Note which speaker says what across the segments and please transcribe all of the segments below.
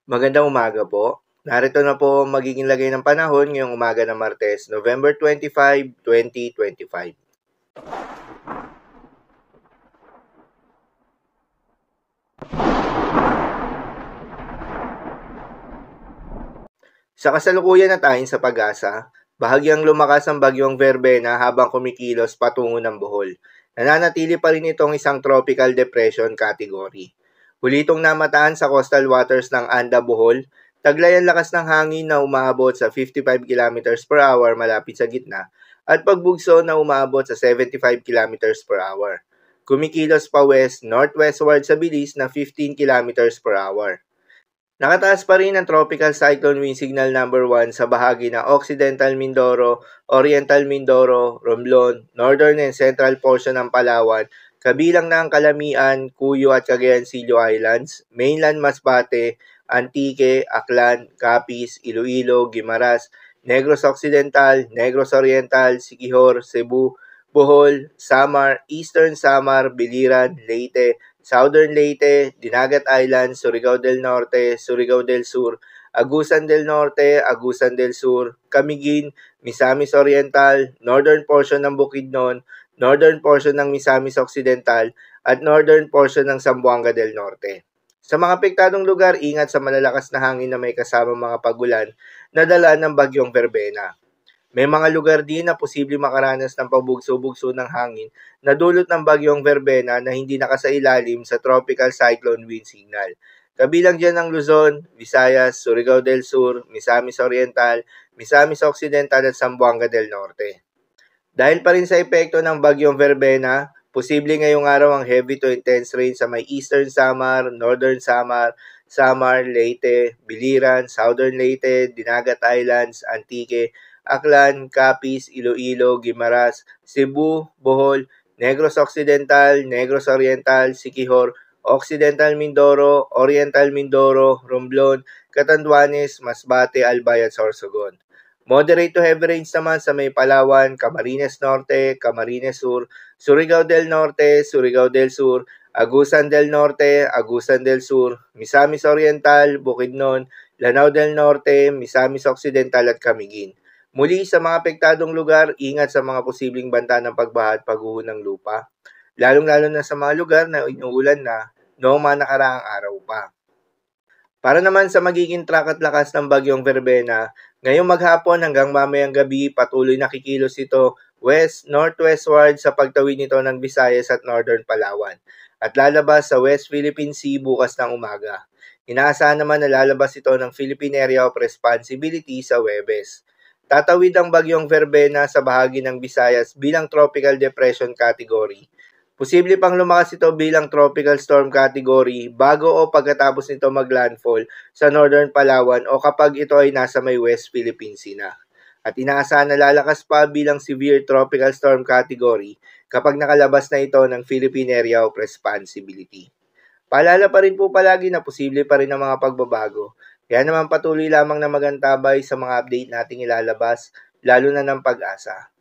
Speaker 1: Magandang umaga po. Narito na po ang magiging lagay ng panahon ngayong umaga ng Martes, November 25, 2025. Sa kasalukuyan na ayon sa Pag-asa, bahagyang lumakas ang bagyong Verbena habang kumikilos patungo ng Bohol. Nananatili pa rin itong isang tropical depression category. Huli itong namataan sa coastal waters ng Anda, Bohol. Taglay ang lakas ng hangin na umaabot sa 55 kilometers per hour malapit sa gitna at pagbugso na umaabot sa 75 kilometers per hour. Kumikilos pa west-northwestward sa bilis na 15 kilometers per hour. Nakataas pa rin ang Tropical Cyclone Wind Signal number 1 sa bahagi ng Occidental Mindoro, Oriental Mindoro, Romblon, Northern and Central portion ng Palawan, kabilang na ang Calamian, Cuyo at Cagayan Silio Islands, Mainland Masbate, Antique, Aklan, Capiz, Iloilo, Guimaras, Negros Occidental, Negros Oriental, Siquijor, Cebu, Bohol, Samar, Eastern Samar, Biliran, Leyte, Southern Leyte, Dinagat Islands, Surigao del Norte, Surigao del Sur, Agusan del Norte, Agusan del Sur, Camiguin, Misamis Oriental, northern portion ng Bukidnon, northern portion ng Misamis Occidental, at northern portion ng Zamboanga del Norte. Sa mga apektadong lugar, ingat sa malalakas na hangin na may kasama mga pagulan na dala ng bagyong Verbena. May mga lugar din na posibleng makaranas ng pabugso-bugso ng hangin na dulot ng bagyong Verbena na hindi nakasailalim sa Tropical Cyclone Wind Signal. Kabilang dyan ang Luzon, Visayas, Surigao del Sur, Misamis Oriental, Misamis Occidental at Zamboanga del Norte. Dahil pa rin sa epekto ng bagyong Verbena, posible ngayong araw ang heavy to intense rain sa may Eastern Samar, Northern Samar, Leyte, Biliran, Southern Leyte, Dinagat Islands, Antique, Aklan, Capiz, Iloilo, Guimaras, Cebu, Bohol, Negros Occidental, Negros Oriental, Siquijor, Occidental Mindoro, Oriental Mindoro, Romblon, Catanduanes, Masbate, Albay at Sorsogon. Moderate to heavy rains naman sa may Palawan, Camarines Norte, Camarines Sur, Surigao del Norte, Surigao del Sur, Agusan del Norte, Agusan del Sur, Misamis Oriental, Bukidnon, Lanao del Norte, Misamis Occidental at Camiguin. Muli sa mga apektadong lugar, ingat sa mga posibleng banta ng pagbaha at pagguho ng lupa, lalong-lalo na sa mga lugar na inuulan na noong mga nakaraang araw pa. Para naman sa magiging track at lakas ng bagyong Verbena, ngayong maghapon hanggang mamayang gabi patuloy na kikilos ito west-northwestward sa pagtawid nito ng Visayas at Northern Palawan at lalabas sa West Philippine Sea bukas ng umaga. Inaasahan naman na lalabas ito ng Philippine Area of Responsibility sa Huwebes. Tatawid ang bagyong Verbena sa bahagi ng Visayas bilang tropical depression category. Posible pang lumakas ito bilang tropical storm category bago o pagkatapos nito maglandfall sa Northern Palawan o kapag ito ay nasa may West Philippine Sea na. At inaasahan na lalakas pa bilang severe tropical storm category kapag nakalabas na ito ng Philippine Area of Responsibility. Paalala pa rin po palagi na posible pa rin ang mga pagbabago. Kaya naman patuloy lamang na magantabay sa mga update nating ilalabas, lalo na ng Pag-asa.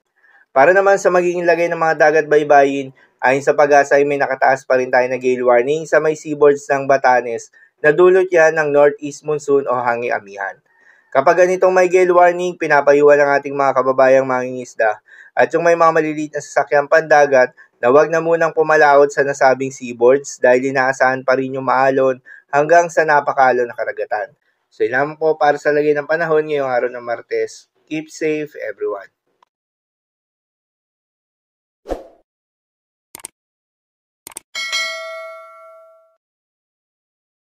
Speaker 1: Para naman sa magiging lagay ng mga dagat baybayin, ayon sa Pag-asa ay may nakataas pa rin tayo na gale warning sa may seaboards ng Batanes na dulot yan ng northeast monsoon o hangi-amihan. Kapag ganitong may gale warning, pinapayuhan ang ating mga kababayang mangingisda at yung may mga maliliit na sasakyang pandagat na huwag na munang pumalaot sa nasabing seaboards dahil inaasahan pa rin yung maalon hanggang sa napakalon na karagatan. So, ilan po para sa lagay ng panahon ngayong araw ng Martes. Keep safe, everyone.